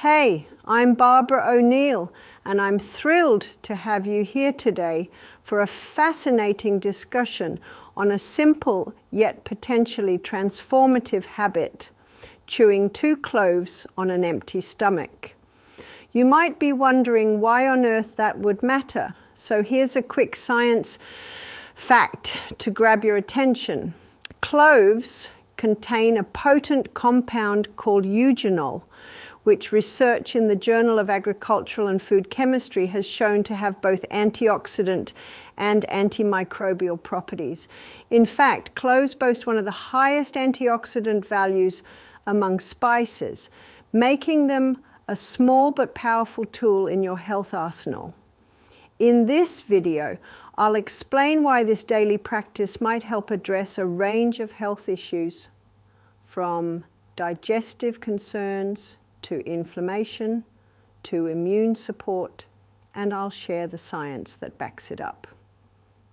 Hey, I'm Barbara O'Neill, and I'm thrilled to have you here today for a fascinating discussion on a simple yet potentially transformative habit, chewing 2 cloves on an empty stomach. You might be wondering why on earth that would matter. So here's a quick science fact to grab your attention. Cloves contain a potent compound called eugenol, which research in the Journal of Agricultural and Food Chemistry has shown to have both antioxidant and antimicrobial properties. In fact, cloves boast one of the highest antioxidant values among spices, making them a small but powerful tool in your health arsenal. In this video, I'll explain why this daily practice might help address a range of health issues, from digestive concerns to inflammation to immune support, and I'll share the science that backs it up.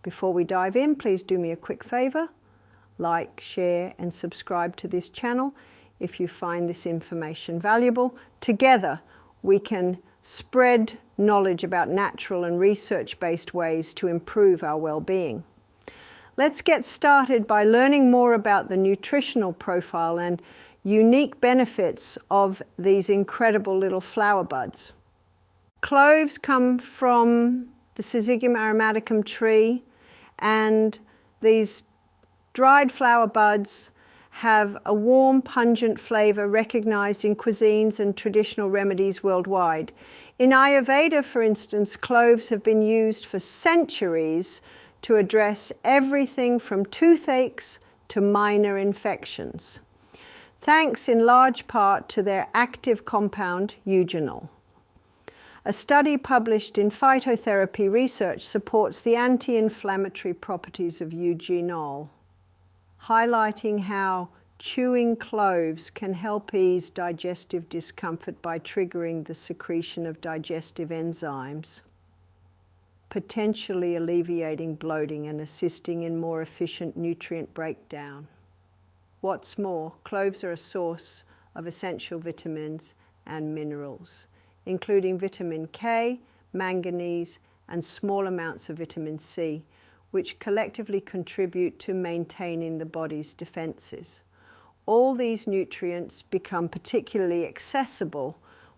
Before we dive in, please do me a quick favor. Like, share, and subscribe to this channel if you find this information valuable. Together, we can spread knowledge about natural and research-based ways to improve our well-being. Let's get started by learning more about the nutritional profile and unique benefits of these incredible little flower buds. Cloves come from the Syzygium aromaticum tree, and these dried flower buds have a warm, pungent flavor recognized in cuisines and traditional remedies worldwide. In Ayurveda, for instance, cloves have been used for centuries to address everything from toothaches to minor infections, thanks in large part to their active compound eugenol. A study published in Phytotherapy Research supports the anti-inflammatory properties of eugenol, highlighting how chewing cloves can help ease digestive discomfort by triggering the secretion of digestive enzymes, potentially alleviating bloating and assisting in more efficient nutrient breakdown. What's more, cloves are a source of essential vitamins and minerals, including vitamin K, manganese, and small amounts of vitamin C, which collectively contribute to maintaining the body's defenses. All these nutrients become particularly accessible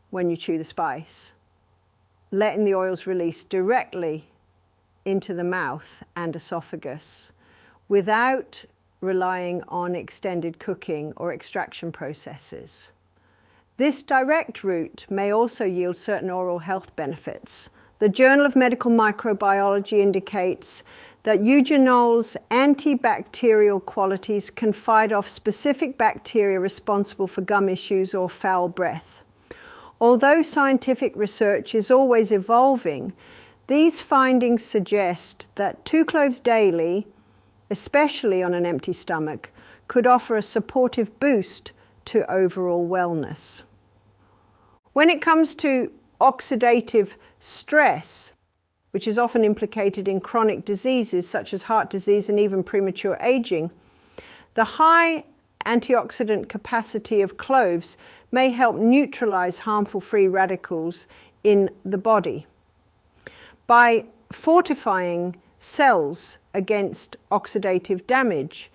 when you chew the spice, letting the oils release directly into the mouth and esophagus without relying on extended cooking or extraction processes. This direct route may also yield certain oral health benefits. The Journal of Medical Microbiology indicates that eugenol's antibacterial qualities can fight off specific bacteria responsible for gum issues or foul breath. Although scientific research is always evolving, these findings suggest that 2 cloves daily, especially on an empty stomach, could offer a supportive boost to overall wellness. When it comes to oxidative stress, which is often implicated in chronic diseases such as heart disease and even premature aging, the high antioxidant capacity of cloves may help neutralize harmful free radicals in the body. By fortifying cells against oxidative damage,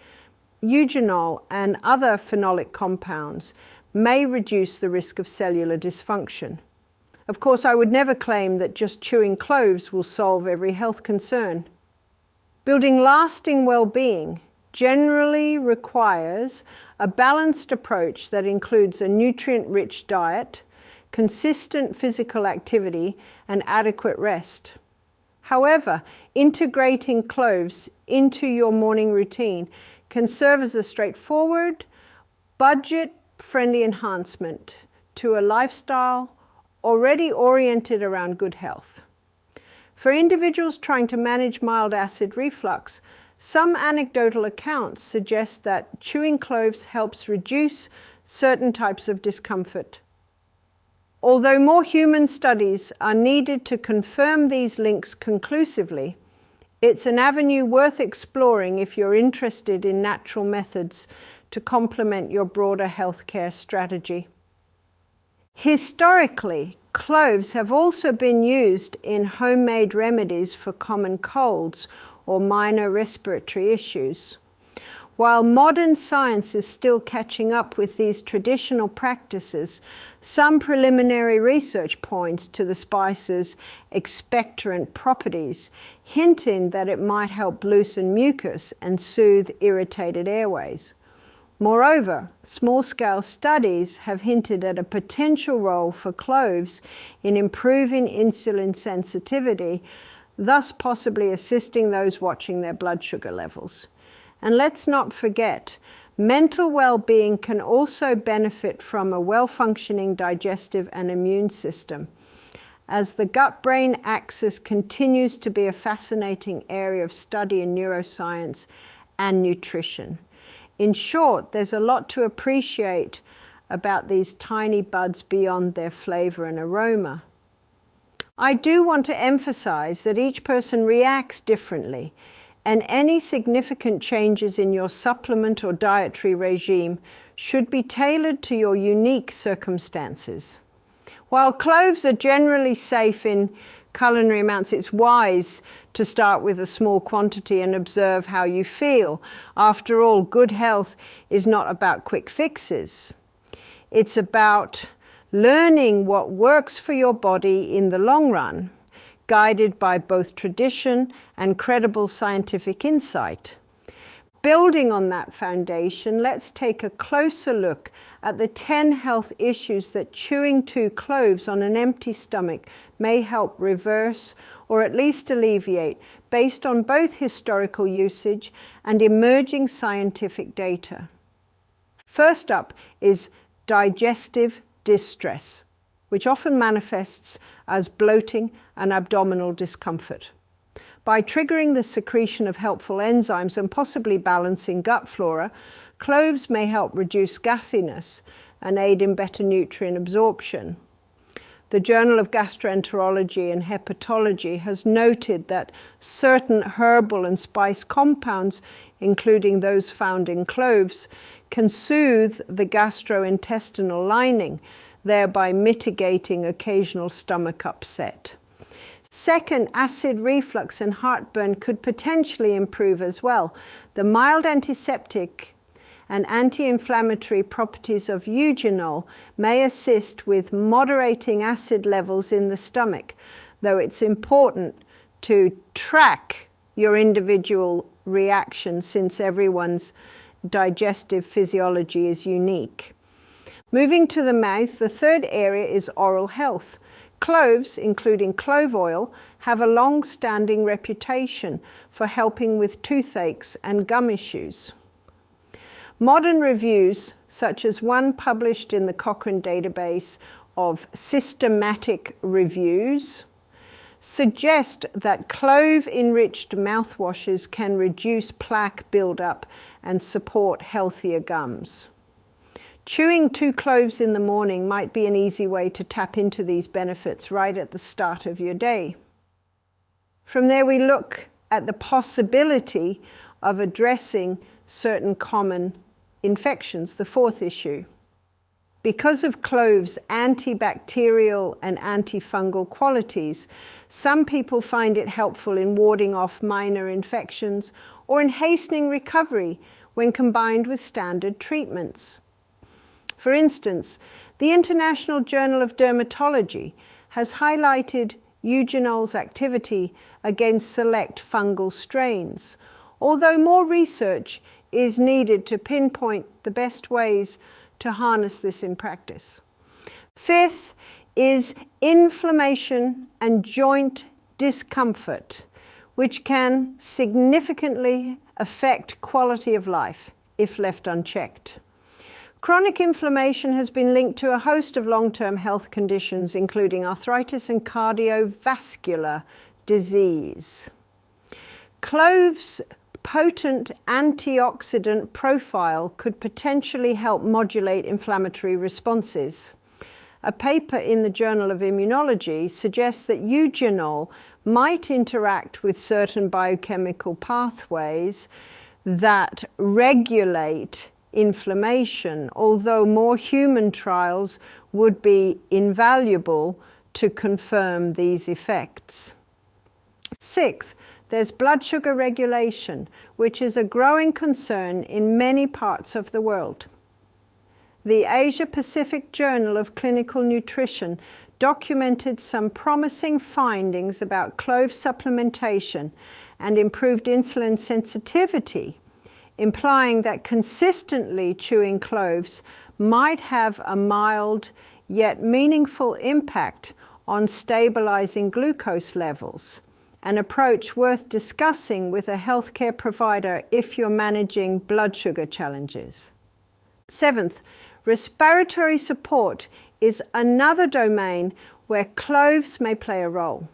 eugenol and other phenolic compounds may reduce the risk of cellular dysfunction. Of course, I would never claim that just chewing cloves will solve every health concern. Building lasting well-being generally requires a balanced approach that includes a nutrient-rich diet, consistent physical activity, and adequate rest. However, integrating cloves into your morning routine can serve as a straightforward, budget-friendly enhancement to a lifestyle already oriented around good health. For individuals trying to manage mild acid reflux, some anecdotal accounts suggest that chewing cloves helps reduce certain types of discomfort. Although more human studies are needed to confirm these links conclusively, it's an avenue worth exploring if you're interested in natural methods to complement your broader healthcare strategy. Historically, cloves have also been used in homemade remedies for common colds or minor respiratory issues. While modern science is still catching up with these traditional practices, some preliminary research points to the spice's expectorant properties, hinting that it might help loosen mucus and soothe irritated airways. Moreover, small-scale studies have hinted at a potential role for cloves in improving insulin sensitivity, thus possibly assisting those watching their blood sugar levels. And let's not forget, mental well-being can also benefit from a well-functioning digestive and immune system, as the gut-brain axis continues to be a fascinating area of study in neuroscience and nutrition. In short, there's a lot to appreciate about these tiny buds beyond their flavor and aroma. I do want to emphasize that each person reacts differently, and any significant changes in your supplement or dietary regime should be tailored to your unique circumstances. While cloves are generally safe in culinary amounts, it's wise to start with a small quantity and observe how you feel. After all, good health is not about quick fixes. It's about learning what works for your body in the long run, guided by both tradition and credible scientific insight. Building on that foundation, let's take a closer look at the 10 health issues that chewing 2 cloves on an empty stomach may help reverse or at least alleviate, based on both historical usage and emerging scientific data. First up is digestive distress, which often manifests as bloating and abdominal discomfort. By triggering the secretion of helpful enzymes and possibly balancing gut flora, cloves may help reduce gassiness and aid in better nutrient absorption. The Journal of Gastroenterology and Hepatology has noted that certain herbal and spice compounds, including those found in cloves, can soothe the gastrointestinal lining, thereby mitigating occasional stomach upset. Second, acid reflux and heartburn could potentially improve as well. The mild antiseptic and anti-inflammatory properties of eugenol may assist with moderating acid levels in the stomach, though it's important to track your individual reaction since everyone's digestive physiology is unique. Moving to the mouth, the third area is oral health. Cloves, including clove oil, have a long-standing reputation for helping with toothaches and gum issues. Modern reviews, such as one published in the Cochrane database of systematic reviews, suggest that clove-enriched mouthwashes can reduce plaque buildup and support healthier gums. Chewing 2 cloves in the morning might be an easy way to tap into these benefits right at the start of your day. From there, we look at the possibility of addressing certain common infections, the fourth issue. Because of cloves' antibacterial and antifungal qualities, some people find it helpful in warding off minor infections or in hastening recovery when combined with standard treatments. For instance, the International Journal of Dermatology has highlighted eugenol's activity against select fungal strains, although more research is needed to pinpoint the best ways to harness this in practice. Fifth is inflammation and joint discomfort, which can significantly affect quality of life if left unchecked. Chronic inflammation has been linked to a host of long-term health conditions, including arthritis and cardiovascular disease. Cloves' potent antioxidant profile could potentially help modulate inflammatory responses. A paper in the Journal of Immunology suggests that eugenol might interact with certain biochemical pathways that regulate inflammation, although more human trials would be invaluable to confirm these effects. Sixth, there's blood sugar regulation, which is a growing concern in many parts of the world. The Asia-Pacific Journal of Clinical Nutrition documented some promising findings about clove supplementation and improved insulin sensitivity, implying that consistently chewing cloves might have a mild yet meaningful impact on stabilizing glucose levels, an approach worth discussing with a healthcare provider if you're managing blood sugar challenges. Seventh, respiratory support is another domain where cloves may play a role.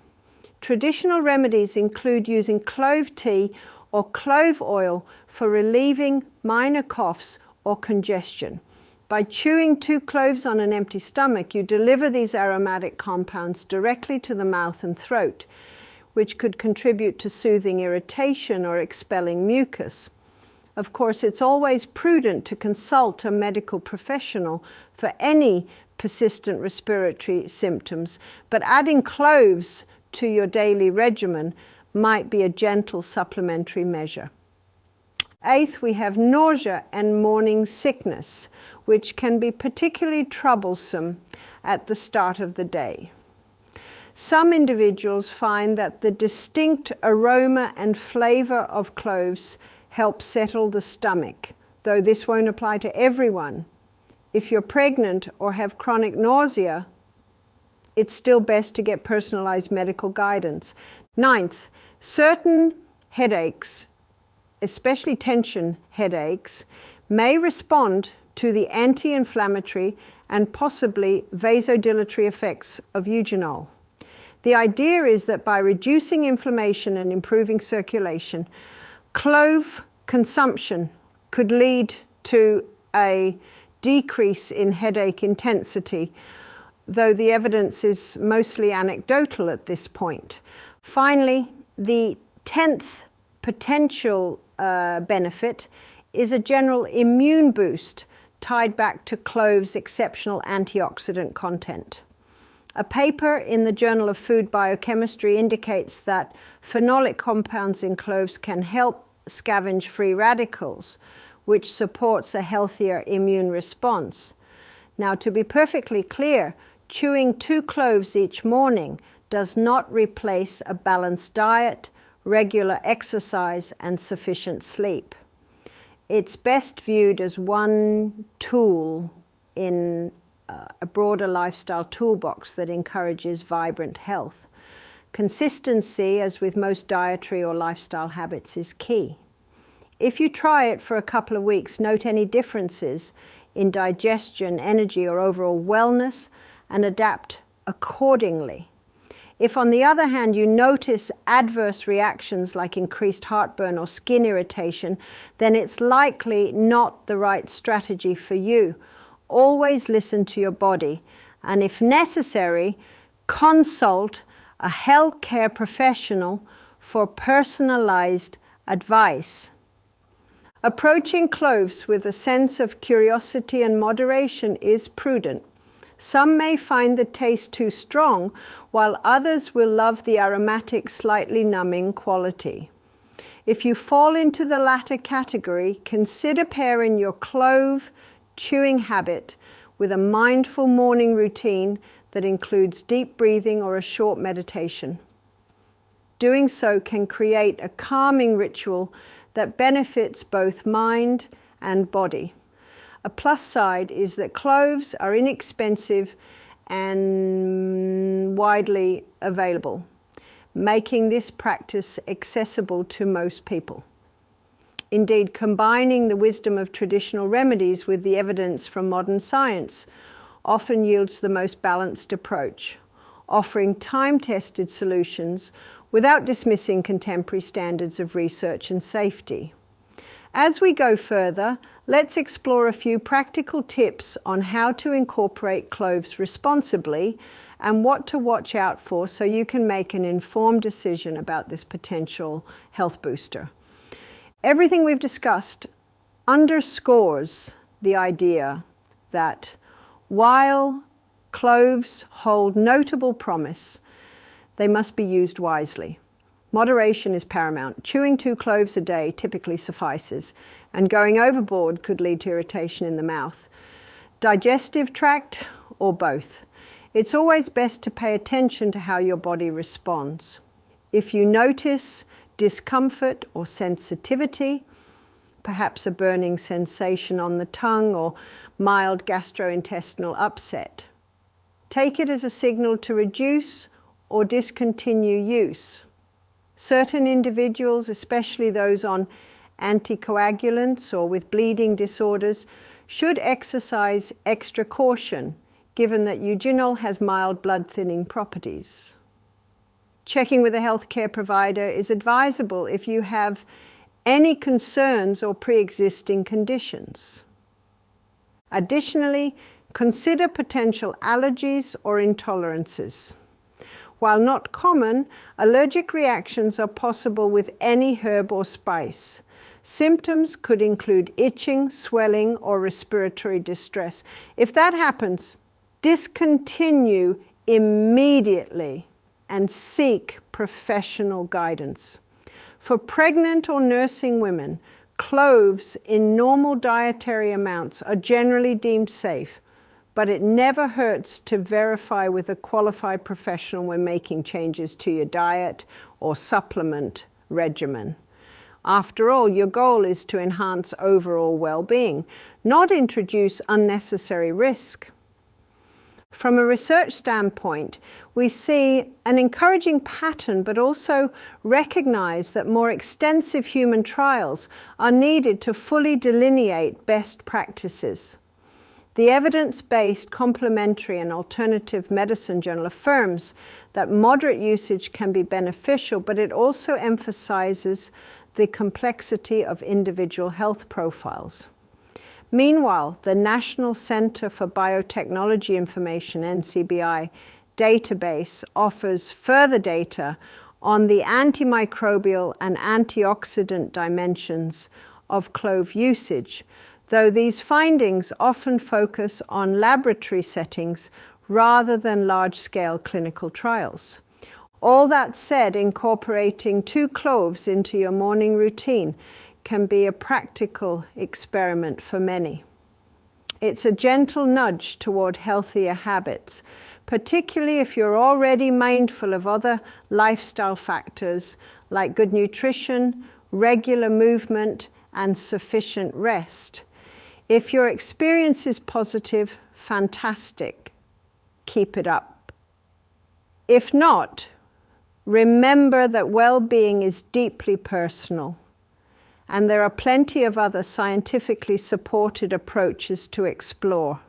Traditional remedies include using clove tea or clove oil for relieving minor coughs or congestion. By chewing 2 cloves on an empty stomach, you deliver these aromatic compounds directly to the mouth and throat, which could contribute to soothing irritation or expelling mucus. Of course, it's always prudent to consult a medical professional for any persistent respiratory symptoms, but adding cloves to your daily regimen might be a gentle supplementary measure. Eighth, we have nausea and morning sickness, which can be particularly troublesome at the start of the day. Some individuals find that the distinct aroma and flavor of cloves help settle the stomach, though this won't apply to everyone. If you're pregnant or have chronic nausea, it's still best to get personalized medical guidance. Ninth, certain headaches, especially tension headaches, may respond to the anti-inflammatory and possibly vasodilatory effects of eugenol. The idea is that by reducing inflammation and improving circulation, clove consumption could lead to a decrease in headache intensity, though the evidence is mostly anecdotal at this point. Finally, the 10th potential benefit is a general immune boost tied back to cloves' exceptional antioxidant content. A paper in the Journal of Food Biochemistry indicates that phenolic compounds in cloves can help scavenge free radicals, which supports a healthier immune response. Now, to be perfectly clear, chewing 2 cloves each morning does not replace a balanced diet, regular exercise, and sufficient sleep. It's best viewed as one tool in a broader lifestyle toolbox that encourages vibrant health. Consistency, as with most dietary or lifestyle habits, is key. If you try it for a couple of weeks, note any differences in digestion, energy, or overall wellness, and adapt accordingly. If, on the other hand, you notice adverse reactions like increased heartburn or skin irritation, then it's likely not the right strategy for you. Always listen to your body, and if necessary, consult a healthcare professional for personalized advice. Approaching cloves with a sense of curiosity and moderation is prudent. Some may find the taste too strong, while others will love the aromatic, slightly numbing quality. If you fall into the latter category, consider pairing your clove chewing habit with a mindful morning routine that includes deep breathing or a short meditation. Doing so can create a calming ritual that benefits both mind and body. A plus side is that cloves are inexpensive and widely available, making this practice accessible to most people. Indeed, combining the wisdom of traditional remedies with the evidence from modern science often yields the most balanced approach, offering time-tested solutions without dismissing contemporary standards of research and safety. As we go further, let's explore a few practical tips on how to incorporate cloves responsibly and what to watch out for so you can make an informed decision about this potential health booster. Everything we've discussed underscores the idea that while Cloves hold notable promise. They must be used wisely. Moderation is paramount. Chewing 2 cloves a day typically suffices, and going overboard could lead to irritation in the mouth, digestive tract, or both. It's always best to pay attention to how your body responds. If you notice discomfort or sensitivity, perhaps a burning sensation on the tongue or mild gastrointestinal upset, take it as a signal to reduce or discontinue use. Certain individuals, especially those on anticoagulants or with bleeding disorders, should exercise extra caution, given that eugenol has mild blood-thinning properties. Checking with a healthcare provider is advisable if you have any concerns or pre-existing conditions. Additionally, consider potential allergies or intolerances. While not common, allergic reactions are possible with any herb or spice. Symptoms could include itching, swelling, or respiratory distress. If that happens, discontinue immediately and seek professional guidance. For pregnant or nursing women, cloves in normal dietary amounts are generally deemed safe, but it never hurts to verify with a qualified professional when making changes to your diet or supplement regimen. After all, your goal is to enhance overall well-being, not introduce unnecessary risk. From a research standpoint, we see an encouraging pattern, but also recognize that more extensive human trials are needed to fully delineate best practices. The evidence-based complementary and alternative medicine journal affirms that moderate usage can be beneficial, but it also emphasizes the complexity of individual health profiles. Meanwhile, the National Center for Biotechnology Information, NCBI, database offers further data on the antimicrobial and antioxidant dimensions of clove usage, though these findings often focus on laboratory settings rather than large-scale clinical trials. All that said, incorporating 2 cloves into your morning routine can be a practical experiment for many. It's a gentle nudge toward healthier habits, particularly if you're already mindful of other lifestyle factors like good nutrition, regular movement, and sufficient rest. If your experience is positive, fantastic. Keep it up. If not, remember that well-being is deeply personal, and there are plenty of other scientifically supported approaches to explore.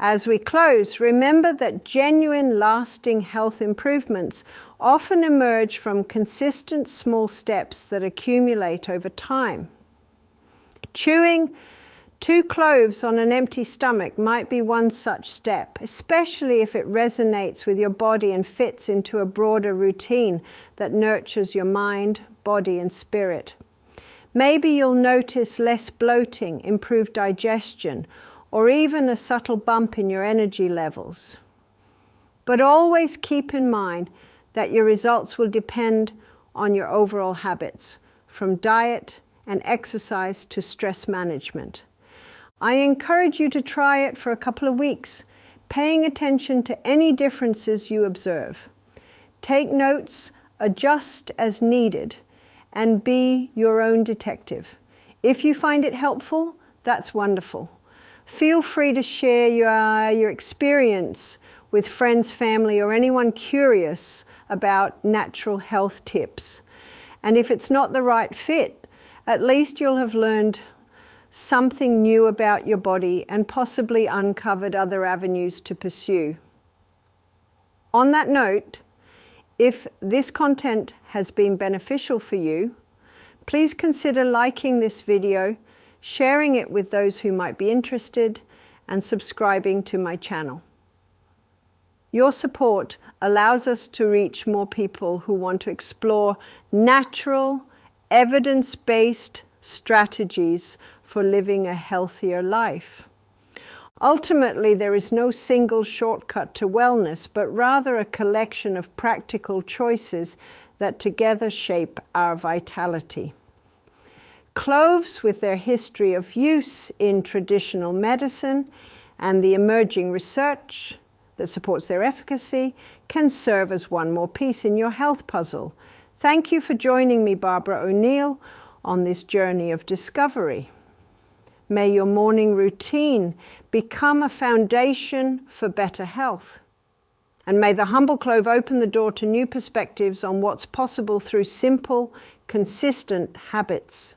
As we close, remember that genuine, lasting health improvements often emerge from consistent small steps that accumulate over time. Chewing 2 cloves on an empty stomach might be one such step, especially if it resonates with your body and fits into a broader routine that nurtures your mind, body, and spirit. Maybe you'll notice less bloating, improved digestion, or even a subtle bump in your energy levels. But always keep in mind that your results will depend on your overall habits, from diet and exercise to stress management. I encourage you to try it for a couple of weeks, paying attention to any differences you observe. Take notes, adjust as needed, and be your own detective. If you find it helpful, that's wonderful. Feel free to share your experience with friends, family, or anyone curious about natural health tips. And if it's not the right fit, at least you'll have learned something new about your body and possibly uncovered other avenues to pursue. On that note, if this content has been beneficial for you, please consider liking this video, sharing it with those who might be interested, and subscribing to my channel. Your support allows us to reach more people who want to explore natural, evidence-based strategies for living a healthier life. Ultimately, there is no single shortcut to wellness, but rather a collection of practical choices that together shape our vitality. Cloves, with their history of use in traditional medicine and the emerging research that supports their efficacy, can serve as one more piece in your health puzzle. Thank you for joining me, Barbara O'Neill, on this journey of discovery. May your morning routine become a foundation for better health. And may the humble clove open the door to new perspectives on what's possible through simple, consistent habits.